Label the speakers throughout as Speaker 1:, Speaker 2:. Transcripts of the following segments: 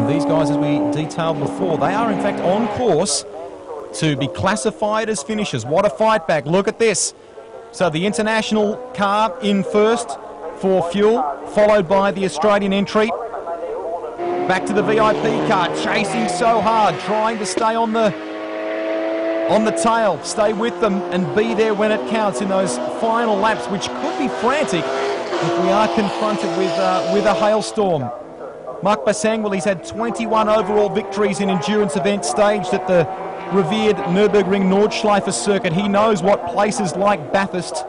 Speaker 1: And these guys, as we detailed before, they are in fact on course to be classified as finishers. What a fight back. Look at this. So the international car in first for fuel, followed by the Australian entry. Back to the VIP car, chasing so hard, trying to stay on the tail, stay with them and be there when it counts in those final laps, which could be frantic if we are confronted with a hailstorm. Mark Basseng, well, he's had 21 overall victories in endurance events staged at the revered Nürburgring Nordschleife circuit. He knows what places like Bathurst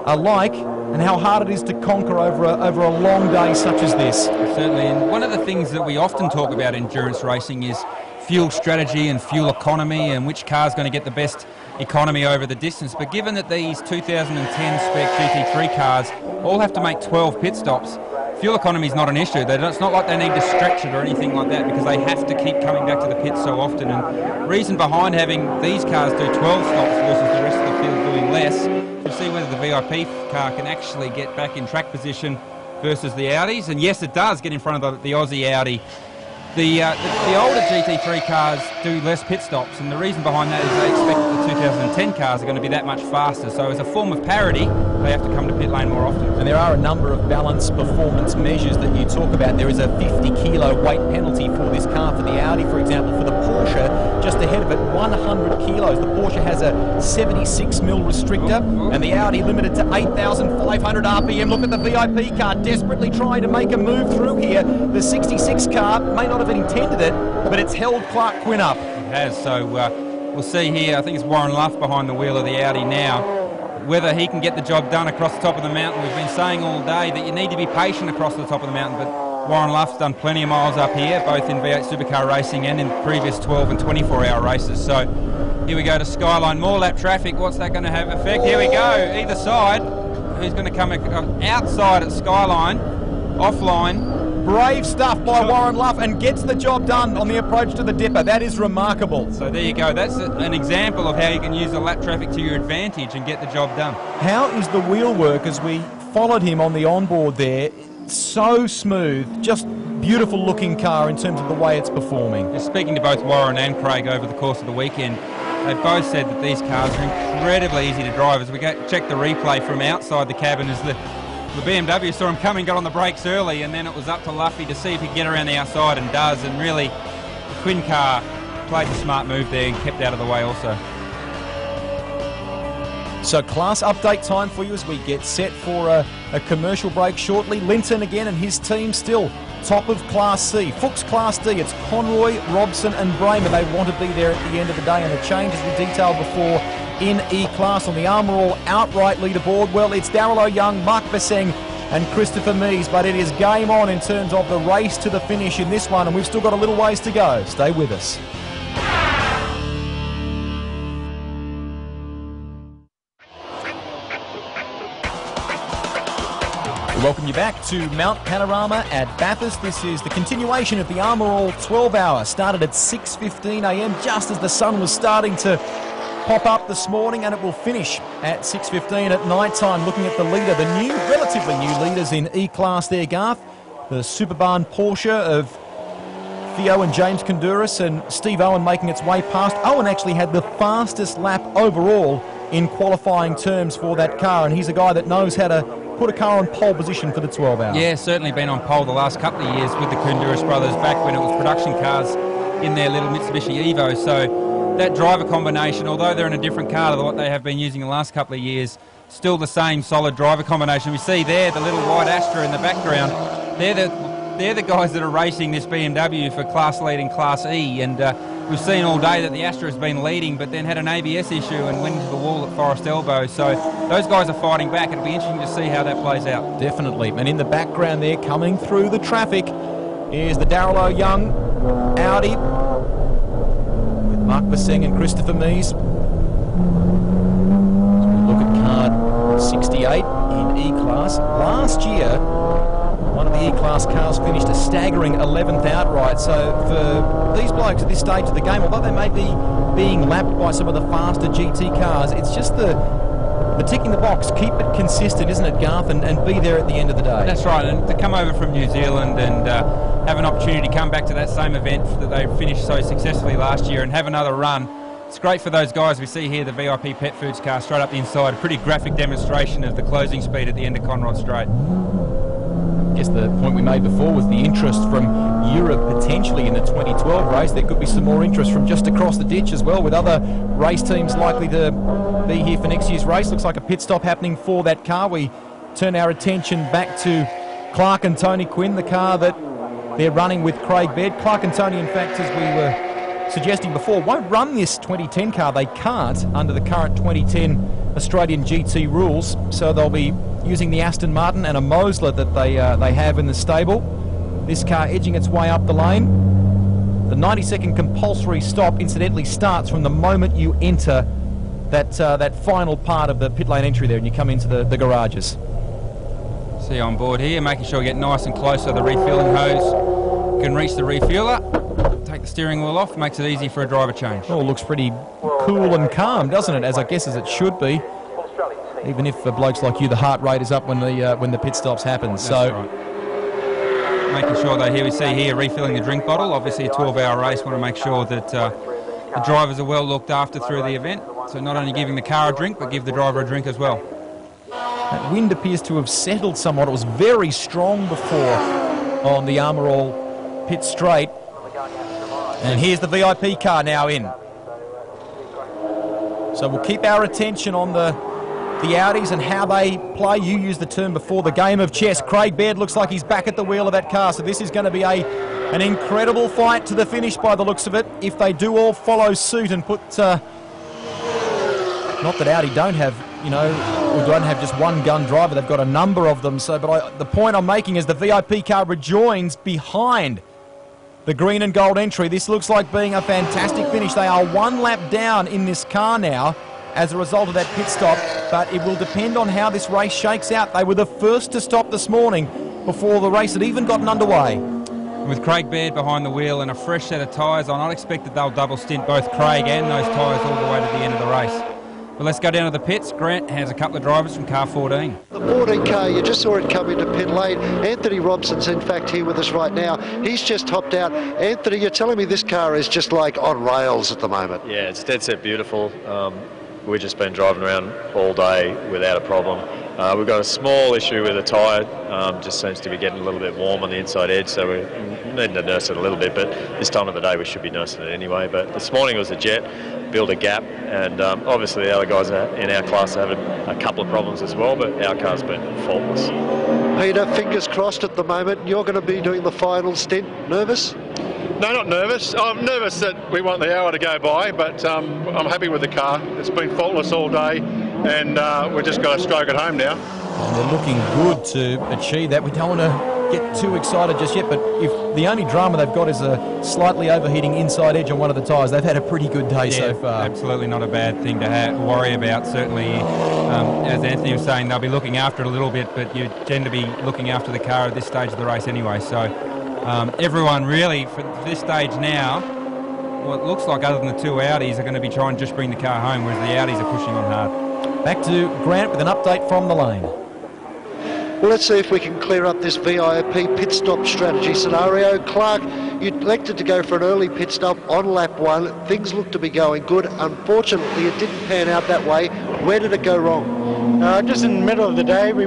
Speaker 1: are like and how hard it is to conquer over a long day such as this.
Speaker 2: Certainly, and one of the things that we often talk about in endurance racing is fuel strategy and fuel economy and which car is going to get the best economy over the distance. But given that these 2010 spec GT3 cars all have to make 12 pit stops, fuel economy is not an issue. It's not like they need to stretch it or anything like that, because they have to keep coming back to the pit so often. And the reason behind having these cars do 12 stops versus the rest of the field doing less, to see whether the VIP car can actually get back in track position versus the Audis. And yes, it does get in front of the Aussie Audi. The older GT3 cars do less pit stops, and the reason behind that is they expect that the 2010 cars are going to be that much faster. So as a form of parity, they have to come to pit lane more often.
Speaker 1: And there are a number of balance performance measures that you talk about. There is a 50-kilo weight penalty for this car. For the Audi, for example, for the Porsche, just ahead of it, 100 kilos. The Porsche has a 76 mil restrictor, and the Audi limited to 8,500 RPM. Look at the VIP car, desperately trying to make a move through here. The 66 car may not have intended it, but it's held Clark Quinn up.
Speaker 2: It has, so we'll see here. I think it's Warren Luff behind the wheel of the Audi now. Whether he can get the job done across the top of the mountain. We've been saying all day that you need to be patient across the top of the mountain, but Warren Luff's done plenty of miles up here, both in V8 Supercar racing and in previous 12 and 24-hour races. So here we go to Skyline. More lap traffic. What's that going to have effect? Here we go. Either side. Who's going to come outside at Skyline? Offline.
Speaker 1: Brave stuff by Warren Luff, and gets the job done on the approach to the dipper. That is remarkable.
Speaker 2: So there you go. That's an example of how you can use the lap traffic to your advantage and get the job done.
Speaker 1: How is the wheel work as we followed him on the onboard there? So smooth, just beautiful looking car in terms of the way it's performing.
Speaker 2: Just speaking to both Warren and Craig over the course of the weekend, they both said that these cars are incredibly easy to drive. As we check the replay from outside the cabin, as the BMW saw him coming, got on the brakes early, and then it was up to Luffy to see if he could get around the outside, and does. And really, the Quinn car played the smart move there and kept out of the way also.
Speaker 1: So class update time for you as we get set for a commercial break shortly. Linton again and his team still top of Class C. Fuchs Class D, it's Conroy, Robson and Bramer. They want to be there at the end of the day, and the changes we detailed before in E-Class on the Armour All outright leaderboard. Well, it's Darryl O'Young, Mark Basseng and Christopher Mees, but it is game on in terms of the race to the finish in this one, and we've still got a little ways to go. Stay with us. We welcome you back to Mount Panorama at Bathurst. This is the continuation of the Armour All 12-hour. Started at 6:15 a.m. just as the sun was starting to pop up this morning, and it will finish at 6:15 at night time. Looking at the leader, the relatively new leaders in E-Class there, Garth. The Superbarn Porsche of Theo and James Konduras, and Steve Owen making its way past. Owen actually had the fastest lap overall in qualifying terms for that car, and he's a guy that knows how to put a car on pole position for the 12-hour.
Speaker 2: Yeah, certainly been on pole the last couple of years with the Konduras brothers, back when it was production cars in their little Mitsubishi Evo. So that driver combination, although they're in a different car to what they have been using the last couple of years, still the same solid driver combination. We see there the little white Astra in the background. They're the guys that are racing this BMW for class lead in Class E, and we've seen all day that the Astra has been leading, but then had an ABS issue and went into the wall at Forest Elbow. So those guys are fighting back. It'll be interesting to see how that plays out. Definitely.
Speaker 1: And in the background there, coming through the traffic, is the Darryl O'Young Audi with Mark Basseng and Christopher Mees. As we look at card 68 in E-Class. Last year, one of the E-Class cars finished a staggering 11th outright. So for these blokes at this stage of the game, although they may be being lapped by some of the faster GT cars, it's just the the tick in the box, keep it consistent, isn't it, Garth, and be there at the end of the day.
Speaker 2: That's right, and to come over from New Zealand and have an opportunity to come back to that same event that they finished so successfully last year and have another run. It's great for those guys. We see here the VIP Pet Foods car straight up the inside, a pretty graphic demonstration of the closing speed at the end of Conrod Straight.
Speaker 1: I guess the point we made before was the interest from Europe potentially in the 2012 race. There could be some more interest from just across the ditch as well, with other race teams likely to be here for next year's race. Looks like a pit stop happening for that car. We turn our attention back to Clark and Tony Quinn, the car that they're running with Craig Baird. Clark and Tony, in fact, as we were suggesting before, won't run this 2010 car. They can't under the current 2010 Australian GT rules, so they'll be using the Aston Martin and a Mosler that they have in the stable. This car edging its way up the lane. The 90-second compulsory stop incidentally starts from the moment you enter that final part of the pit lane entry there and you come into the garages.
Speaker 2: See on board here, making sure we get nice and close so the refueling hose can reach the refueler. Take the steering wheel off, makes it easy for a driver change.
Speaker 1: All looks pretty cool and calm, doesn't it? As I guess as it should be. Even if for blokes like you, the heart rate is up when the pit stops happen.
Speaker 2: That's right. Making sure that we see here refilling the drink bottle. Obviously a 12-hour race, want to make sure that the drivers are well looked after through the event. So not only giving the car a drink, but give the driver a drink as well.
Speaker 1: That wind appears to have settled somewhat. It was very strong before on the Armour All pit straight. And here's the VIP car now in. So we'll keep our attention on the Audis and how they play. You used the term before, the game of chess. Craig Baird looks like he's back at the wheel of that car, so this is going to be an incredible fight to the finish by the looks of it. If they do all follow suit and put... not that Audi don't have, or don't have just one gun driver, they've got a number of them. So, but the point I'm making is the VIP car rejoins behind the green and gold entry. This looks like being a fantastic finish. They are one lap down in this car now as a result of that pit stop, but it will depend on how this race shakes out. They were the first to stop this morning before the race had even gotten underway.
Speaker 2: With Craig Baird behind the wheel and a fresh set of tyres on, I'd expect that they'll double stint both Craig and those tyres all the way to the end of the race. But let's go down to the pits. Grant has a couple of drivers from car 14.
Speaker 3: The 14 car, you just saw it come into pit lane. Anthony Robson's in fact here with us right now. He's just hopped out. Anthony, you're telling me this car is just like on rails at the moment?
Speaker 4: Yeah, it's dead set beautiful. We've just been driving around all day without a problem. We've got a small issue with the tyre, just seems to be getting a little bit warm on the inside edge, so we're needing to nurse it a little bit, but this time of the day we should be nursing it anyway. But this morning it was a jet, built a gap, and obviously the other guys in our class are having a couple of problems as well, but our car's been faultless.
Speaker 3: Peter, fingers crossed at the moment. You're going to be doing the final stint. Nervous?
Speaker 5: No, not nervous. I'm nervous that we want the hour to go by, but I'm happy with the car. It's been faultless all day, and we've just got to stroke it home now.
Speaker 1: And they're looking good to achieve that. We don't want to get too excited just yet, but if the only drama they've got is a slightly overheating inside edge on one of the tyres, they've had a pretty good day so far.
Speaker 2: Absolutely not a bad thing to worry about. Certainly, as Anthony was saying, they'll be looking after it a little bit, but you tend to be looking after the car at this stage of the race anyway. So everyone really, for this stage now, what looks like other than the two Audis are going to be trying to just bring the car home, whereas the Audis are pushing on hard.
Speaker 1: Back to Grant with an update from the lane.
Speaker 3: Well, let's see if we can clear up this VIP pit stop strategy scenario. Clark, you elected to go for an early pit stop on lap 1. Things look to be going good. Unfortunately, it didn't pan out that way. Where did it go wrong?
Speaker 6: Just in the middle of the day, we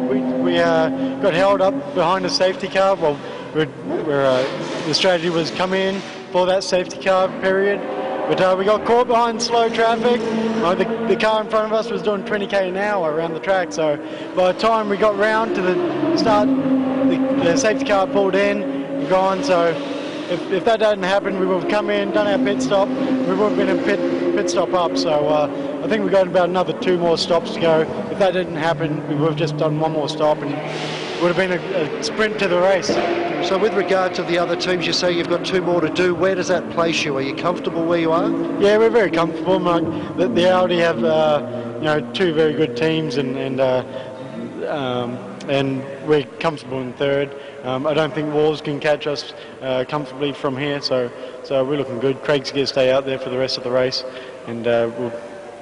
Speaker 6: got held up behind a safety car. Well, the strategy was come in for that safety car period. But we got caught behind slow traffic. The car in front of us was doing 20k an hour around the track, so by the time we got round to the start, the safety car pulled in, gone. So if that hadn't happened, we would have come in, done our pit stop, we would have been in pit stop up. So I think we got about another 2 more stops to go. If that didn't happen, we would have just done 1 more stop and it would have been a sprint to the race.
Speaker 3: So with regard to the other teams, you say you've got 2 more to do. Where does that place you? Are you comfortable where you are?
Speaker 6: Yeah, we're very comfortable. The Audi have 2 very good teams, and we're comfortable in 3rd. I don't think Walls can catch us comfortably from here, so we're looking good. Craig's going to stay out there for the rest of the race, and we'll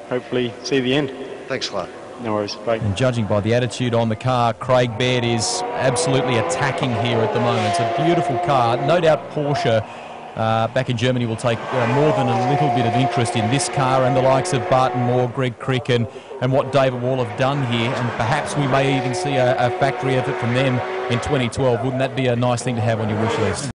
Speaker 6: hopefully see the end.
Speaker 3: Thanks, Clark.
Speaker 6: No worries. Bye.
Speaker 1: And judging by the attitude on the car, Craig Baird is absolutely attacking here at the moment. It's a beautiful car. No doubt Porsche back in Germany will take more than a little bit of interest in this car and the likes of Barton Moore, Greg Crick and what David Wall have done here. And perhaps we may even see a factory effort from them in 2012. Wouldn't that be a nice thing to have on your wish list?